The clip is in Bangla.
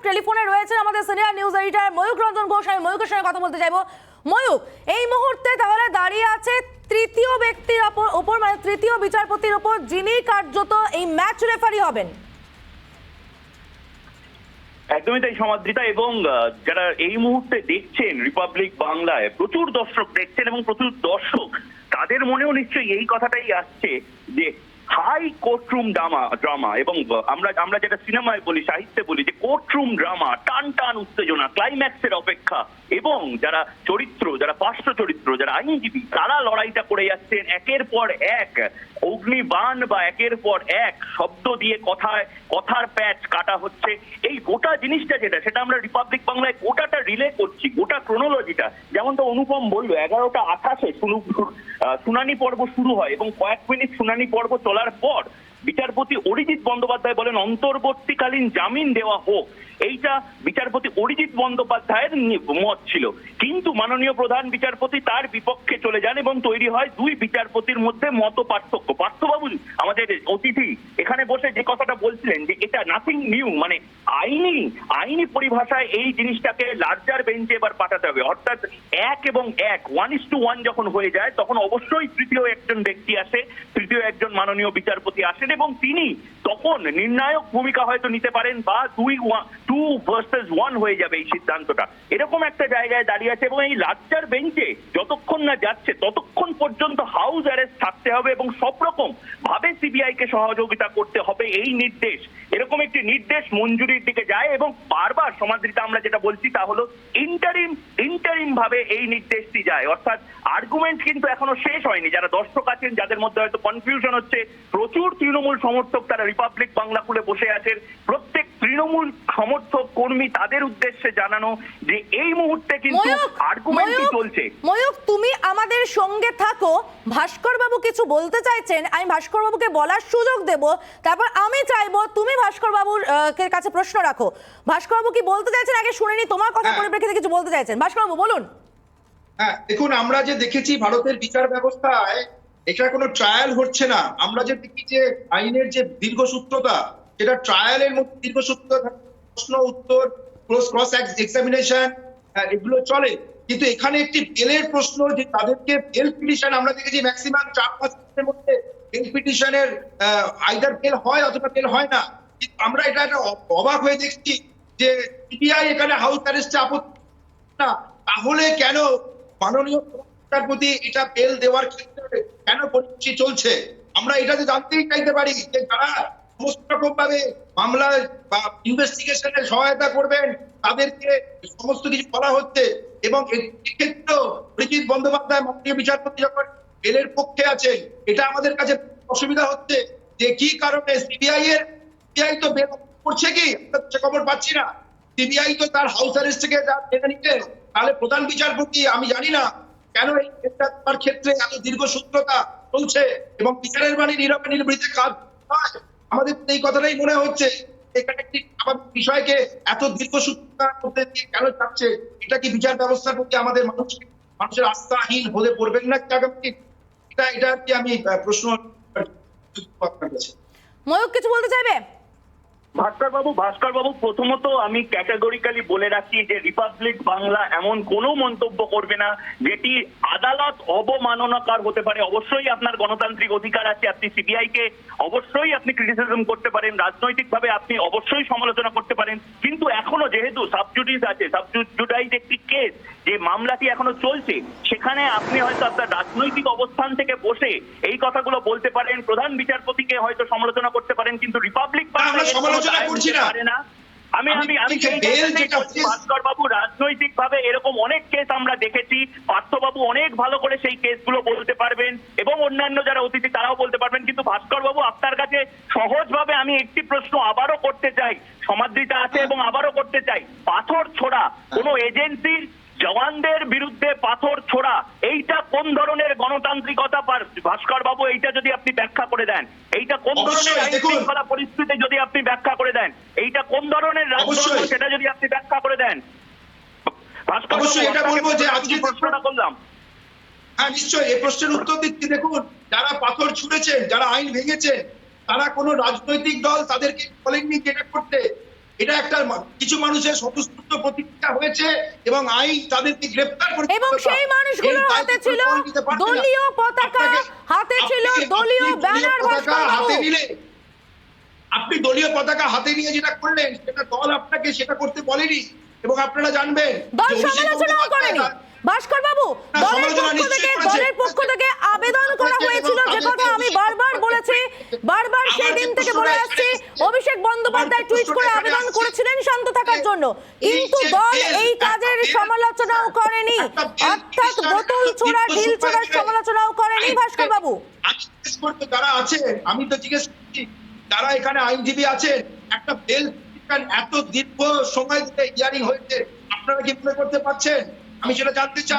টেলিফোনে রয়েছে আমাদের senior news editor Mayukh Ranjan Ghosh. আমি ময়ূকের সঙ্গে কথা বলতে চাইবো। ময়ূক, এই মুহূর্তে তাহলে দাঁড়িয়ে আছে তৃতীয় ব্যক্তির উপর, মানে তৃতীয় বিচারপতির উপর, যিনি কার্যত এই ম্যাচ রেফারি হবেন। একদমই তাই সমাদৃতা, এবং যারা এই মুহূর্তে দেখছেন রিপাবলিক বাংলায়, প্রচুর দর্শক দেখছেন এবং প্রচুর দর্শক তাদের মনেও নিশ্চয়ই এই কথাটাই আসছে যে হাই কোর্টরুম ড্রামা, এবং আমরা যেটা সিনেমায় বলি, সাহিত্যে বলি যে কোর্টরুম ড্রামা, টান টান উত্তেজনা, ক্লাইম্যাক্সের অপেক্ষা, এবং যারা চরিত্র, যারা পার্শ্ব চরিত্র, যারা আইনজীবী, তারা লড়াইটা করে যাচ্ছেন একের পর এক অগ্নিবাণ বা একের পর এক শব্দ দিয়ে কথার প্যাচ কাটা হচ্ছে। এই গোটা জিনিসটা সেটা আমরা রিপাবলিক বাংলায় গোটাটা রিলে করছি, গোটা ক্রোনোলজিটা। যেমন তো অনুপম বললো, 11:28 শুনানি পর্ব শুরু হয় এবং কয়েক মিনিট শুনানি পর্ব চলার পর বিচারপতি অরিজিৎ বন্দ্যোপাধ্যায় বলেন অন্তর্বর্তীকালীন জামিন দেওয়া হোক। এইটা বিচারপতি অরিজিৎ বন্দ্যোপাধ্যায়ের মত ছিল, কিন্তু মাননীয় প্রধান বিচারপতি তার বিপক্ষে চলে যান এবং তৈরি হয় দুই বিচারপতির মধ্যে মত পার্থক্য। পার্থবাবু আমাদের অতিথি এখানে বসে যে কথাটা বলছিলেন যে এটা নাথিং নিউ, মানে আইনি পরিভাষায় এই জিনিসটাকে লার্জার বেঞ্চে এবার পাঠাতে হবে, অর্থাৎ 1 এবং 1 1:1 যখন হয়ে যায় তখন অবশ্যই তৃতীয় একজন ব্যক্তি আসে, তৃতীয় একজন মাননীয় বিচারপতি আসেন এবং তিনি তখন নির্ণায়ক ভূমিকা হয়তো নিতে পারেন, বা 2 ভার্সেস 1 হয়ে যাবে এই সিদ্ধান্তটা। এরকম একটা জায়গায় দাঁড়িয়ে আছে এবং এই লার্জার বেঞ্চে যতক্ষণ না যাচ্ছে ততক্ষণ পর্যন্ত হাউস অ্যারেস্ট থাকতে হবে এবং সব রকম ভাবে সিবিআই কে সহযোগিতা করতে হবে। এই নির্দেশ, এরকম একটি নির্দেশ মঞ্জুরির দিকে যায় এবং বারবার সমাদৃতা আমরা যেটা বলছি তা হলো ইন্টারিম ভাবে এই নির্দেশটি যায়, অর্থাৎ আর্গুমেন্ট কিন্তু এখনো শেষ হয়নি। যারা দর্শক আছেন, যাদের মধ্যে হয়তো কনফিউশন হচ্ছে, প্রচুর তৃণমূল সমর্থক তারা রিপাবলিক বাংলা খুলে বসে আছেন, প্রত্যেক তৃণমূল সমর্থক কর্মী তাদের উদ্দেশ্যে জানানো যে এই মুহূর্তে কিন্তু আর্গুমেন্টই চলছে। ময়ূক, তুমি আমাদের সঙ্গে থাকো, ভাস্কর বাবু কিছু বলতে চাইছেন, আমি ভাস্কর বাবুকে বলার সুযোগ দেব, তারপর আমি চাইবো তুমি ভাস্কর বাবুর কাছে প্রশ্ন রাখো। ভাস্কর বাবু কি বলতে চাইছেন আগে শুনে নি, তোমার কথা পরিপ্রেক্ষিতে কিছু বলতে চাইছেন। ভাস্কর বাবু বলুন। হ্যাঁ, দেখুন, আমরা যে দেখেছি ভারতের বিচার ব্যবস্থায় এটা কোনো ট্রায়াল হচ্ছে না। আমরা যে দেখি যে আইনের যে দীর্ঘসূত্রতা, সেটা ট্রায়ালের মধ্যে দীর্ঘসূত্রতা, প্রশ্ন উত্তর, ক্রস এক্সামিনেশন, এগুলো চলে। কিন্তু এখানে একটি বেলের প্রশ্ন, যে তাদেরকে বেল পিটিশন আমরা দেখেছি ম্যাক্সিমাম 4-5 দিনের মধ্যে বেল পিটিশনের আইদার বেল হয় অথবা বেল হয় না। কিন্তু আমরা এটা একটা অবাক হয়ে দেখছি যে সিবিআই এখানে হাউস অ্যারেস্টে আপত্তি না, তাহলে কেন মাননীয় বিচারপতি এটা বেল দেওয়ার ক্ষেত্রে কেন পরিস্থিতি চলছে? আমরা এটাতে জানতেই চাইতে পারি যে যারা সমস্ত রকম ভাবে মামলায় বা ইনভেস্টিগেশনে সহায়তা করবেন তাদেরকে সমস্ত কিছু বলা হচ্ছে, এবং এক্ষেত্রেও অরিজিৎ বন্দ্যোপাধ্যায় মাননীয় বিচারপতি যখন বেলের পক্ষে আছে, এটা আমাদের কাছে অসুবিধা হচ্ছে যে কি কারণে সিবিআই তো বেল করছে, কি সে খবর পাচ্ছি না। সিবিআই তো তার হাউস অ্যারেস্ট থেকে মেনে নিচ্ছে, তাহলে প্রধান বিচারপতি আমি জানি না কেন এই ক্ষেত্রে এত দীর্ঘসূত্রতা চলছে এবং বিচারের বাণী নীরবে নির্বৃতে কাজ হয়। আমাদের এই কথাটাই মনে হচ্ছে এখানে একটি বিষয়কে এত দীর্ঘসূত্রতার মধ্যে দিয়ে কেন যাচ্ছে। এটা কি বিচার ব্যবস্থার প্রতি আমাদের মানুষের আস্থাহীন হলে পড়বেন না আগামী? এটা কি আমি প্রশ্ন আপনার কাছে। ময়ূক কিছু বলতে চাইবে? ভাস্কর বাবু প্রথমত আমি ক্যাটাগরিক্যালি বলে রাখি যে রিপাবলিক বাংলা এমন কোনো মন্তব্য করবে না যেটি আদালত অবমাননাকার হতে পারে। অবশ্যই আপনার গণতান্ত্রিক অধিকার আছে, আপনি সিবিআই কে অবশ্যই আপনি ক্রিটিসিজম করতে পারেন, রাজনৈতিকভাবে আপনি অবশ্যই সমালোচনা করতে পারেন, কিন্তু এখনো যেহেতু সাবজুডিস আছে, সাবজুডাইজ একটি কেস, যে মামলাটি এখনো চলছে, সেখানে আপনি হয়তো আপনার রাজনৈতিক অবস্থান থেকে বসে এই কথাগুলো বলতে পারেন, প্রধান বিচারপতিকে হয়তো সমালোচনা করতে পারেন, কিন্তু রিপাবলিক বাংলা ভাস্কর বাবু রাজনৈতিক ভাবে এরকম অনেক কেস আমরা দেখেছি, পার্থবাবু অনেক ভালো করে সেই কেসগুলো বলতে পারবেন এবং অন্যান্য যারা অতিথি তারাও বলতে পারবেন। কিন্তু ভাস্কর বাবু আপনার কাছে সহজভাবে আমি একটি প্রশ্ন আবারও করতে চাই, সমাদৃতা আছে এবং আবারও করতে চাই, পাথর ছোড়া কোনো এজেন্সির জওয়ানদের বিরুদ্ধে পাথর ছোড়া, এইটা কোন ধরনের গণতান্ত্রিকতা? ভাস্কর বাবু এইটা যদি আপনি ব্যাখ্যা করে দেন, এইটা কোন ধরনের আইন শৃঙ্খলা পরিস্থিতি যদি আপনি ব্যাখ্যা করে দেন, এইটা কোন ধরনের রাজতন্ত্র সেটা যদি আপনি ব্যাখ্যা করে দেন। ভাস্কর বাবু এটা বলবো যে আজকে প্রশ্নটা করলাম। হ্যাঁ, নিশ্চয়ই এই প্রশ্নের উত্তর দিচ্ছি। দেখুন, যারা পাথর ছুঁড়েছেন, যারা আইন ভেঙেছেন, তারা কোনো রাজনৈতিক দল তাদেরকে বলেননি যেটা করতে। এটা একটা কিছু মানুষের স্বতঃস্ফূর্ত প্রতিক্রিয়া হয়েছে এবং আইন তাদেরকে গ্রেফতার করে এবং সেই মানুষগুলোর হাতে ছিল দলীয় পতাকা, হাতে ছিল দলীয় ব্যানার। হাতে নিলে আপনি দলীয় পতাকা হাতে নিয়ে যেটা করলেন সেটা দল আপনাকে সেটা করতে বলেনি এবং আপনারা জানবেন দল সমালোচনাও করেনি ভাস্কর বাবু। দলের পক্ষ থেকে আবেদন করা হয়েছিল, যে কথা আমি বারবার বলেছি, বারবার সেই দিন থেকে বলে আসছি। অভিষেক বন্দ্যোপাধ্যায় টুইট করে আবেদন করেছিলেন শান্ত থাকার জন্য, কিন্তু দল এই কাজের সমালোচনাও করেনি, অর্থাৎ বোতল ছোড়া ঢিল ছোড়ার সমালোচনাও করেনি ভাস্কর বাবু। যারা আছেন, আমি তো জিজ্ঞেস করছি যারা এখানে আইনজীবী আছেন, একটা বেল এত দীর্ঘ সময় ধরে হিয়ারিং হয়েছে, আপনারা কি মনে করতে পারছেন? আমি সেটা জানতে চাই।